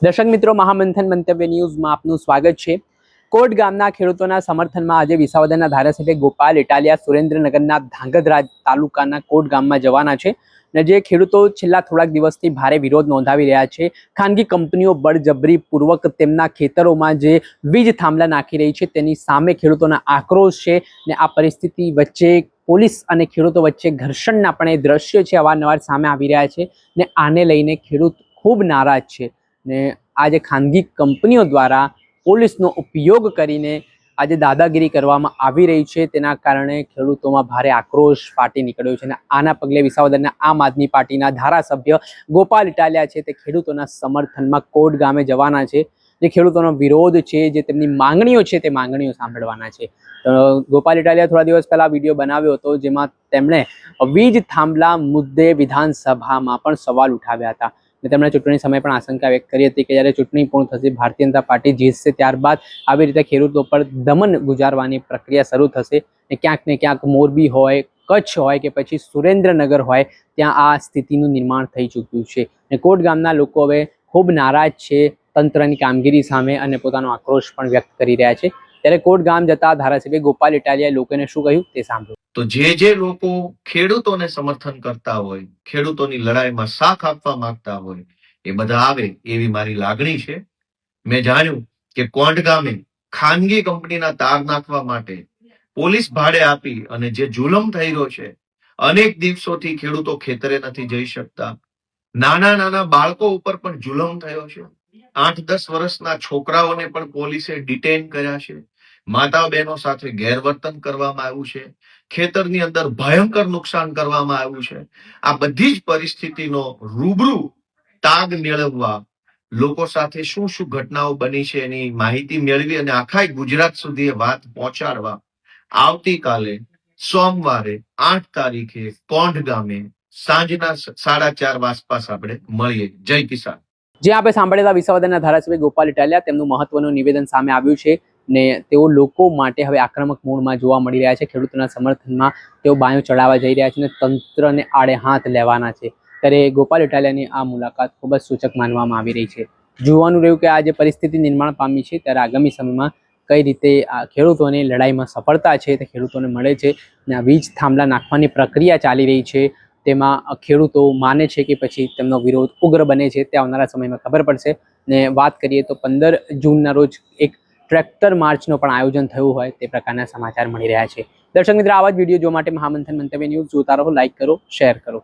દર્શક મિત્રો, મહામંથન મંતવ્ય ન્યૂઝમાં આપનું સ્વાગત છે। કોટ ગામના ખેડૂતોના સમર્થનમાં આજે વિસાવદરના ધારાસભ્ય ગોપાલ ઇટાલિયા સુરેન્દ્રનગરના ધાંગધ્રા તાલુકાના કોટ ગામમાં જવાના છે અને જે ખેડૂતો છેલ્લા થોડાક દિવસથી ભારે વિરોધ નોંધાવી રહ્યા છે। ખાનગી કંપનીઓ બળજબરીપૂર્વક તેમના ખેતરોમાં જે વીજ થાંભલા નાખી રહી છે તેની સામે ખેડૂતોના આક્રોશ છે ને આ પરિસ્થિતિ વચ્ચે પોલીસ અને ખેડૂતો વચ્ચે ઘર્ષણના પણ એ દ્રશ્યો છે અવારનવાર સામે આવી રહ્યા છે ને આને લઈને ખેડૂત ખૂબ નારાજ છે ને આજે ખાનગી કંપનીઓ દ્વારા પોલીસનો ઉપયોગ કરીને આજે દાદાગીરી કરવામાં આવી રહી છે તેના કારણે ખેડૂતોમાં ભારે આક્રોશ ફાટી નીકળ્યો છે અને આના પગલે વિસાવદરના આમ આદમી પાર્ટીના ધારાસભ્ય ગોપાલ ઇટાલિયા છે તે ખેડૂતોના સમર્થનમાં કોટ ગામે જવાના છે। જે ખેડૂતોનો વિરોધ છે, જે તેમની માંગણીઓ છે તે માંગણીઓ સાંભળવાના છે। ગોપાલ ઇટાલિયા થોડા દિવસ પહેલા વિડીયો બનાવ્યો હતો જેમાં તેમણે વીજ થાંભલા મુદ્દે વિધાનસભામાં પણ સવાલ ઉઠાવ્યા હતા। તેમણે ચૂંટણી સમયે પણ આશંકા વ્યક્ત કરી હતી કે જ્યારે ચૂંટણી પૂર્ણ થશે, ભારતીય જનતા પાર્ટી જીતશે, ત્યારબાદ આવી રીતે ખેડૂતો પર દમન ગુજારવાની પ્રક્રિયા શરૂ થશે ને ક્યાંક મોરબી હોય, કચ્છ હોય કે પછી સુરેન્દ્રનગર હોય ત્યાં આ સ્થિતિનું નિર્માણ થઈ ચૂક્યું છે અને કોટ ગામના લોકો હવે ખૂબ નારાજ છે તંત્રની કામગીરી સામે અને પોતાનો આક્રોશ પણ વ્યક્ત કરી રહ્યા છે। ત્યારે કોટ ગામ જતા ધારાસભ્ય ગોપાલ ઇટાલિયાએ લોકોને શું કહ્યું તે સાંભળો। તો જે લોકો ખેડૂતોને સમર્થન કરતા હોય, ખેડૂતોની લડાઈમાં સાથ આપવા માંગતા હોય, એ બધા આવે એવી મારી લાગણી છે। મેં જાણ્યું કે કોંઢ ગામે ખાનગી કંપનીના તાર નાખવા માટે પોલીસ ભાડે આપી અને જે જુલમ થઈ રહ્યો છે, અનેક દિવસોથી ખેડૂતો ખેતરે નથી જઈ શકતા, નાના બાળકો ઉપર પણ જુલમ થયો છે, 8-10 વર્ષના છોકરાઓને પણ પોલીસે ડિટેન કર્યા છે, માતા બહેનો સાથે ગેરવર્તન કરવામાં આવ્યું છે, ખેતરની અંદર ભયંકર નુકસાન કરવામાં આવ્યું છે। આ બધી જ પરિસ્થિતિનો રૂબરૂ તાગ મેળવવા, લોકો સાથે શું ઘટનાઓ બની છે એની માહિતી મેળવી અને આખા ગુજરાત સુધી વાત પહોંચાડવા આવતીકાલે સોમવારે 8 તારીખે કોંઢ ગામે સાંજના 4:30 આસપાસ આપણે મળીએ। જય કિસાન। જે આપણે સાંભળેલા વિસાવદરના ધારાસભ્ય ગોપાલ ઇટાલિયા તેમનું મહત્વનું નિવેદન સામે આવ્યું છે ને તેઓ લોકો માટે હવે આક્રમક મૂડમાં જોવા મળી રહ્યા છે। ખેડૂતોના સમર્થનમાં તેઓ બાયો ચડાવવા જઈ રહ્યા છે અને તંત્રને આડે હાથ લેવાના છે। ત્યારે ગોપાલ ઇટાલિયાની આ મુલાકાત ખૂબ જ સૂચક માનવામાં આવી રહી છે। જોવાનું રહ્યું કે આ જે પરિસ્થિતિ નિર્માણ પામી છે ત્યારે આગામી સમયમાં કઈ રીતે આ ખેડૂતોની લડાઈમાં સફળતા છે તે ખેડૂતોને મળે છે અને આ વીજ થાંભલા નાખવાની પ્રક્રિયા ચાલી રહી છે તેમાં ખેડૂતો માને છે કે પછી તેમનો વિરોધ ઉગ્ર બને છે તે આવનારા સમયમાં ખબર પડશે। ને વાત કરીએ તો 15 જૂનના રોજ એક ટ્રેક્ટર માર્ચનું પણ આયોજન થયું હોય તે પ્રકારના સમાચાર મળી રહ્યા છે। દર્શક મિત્રો, આવા જ વિડીયો જોવા માટે મહામંથન મંતવ્ય ન્યૂઝ જોતા રહો, લાઈક કરો, શેર કરો।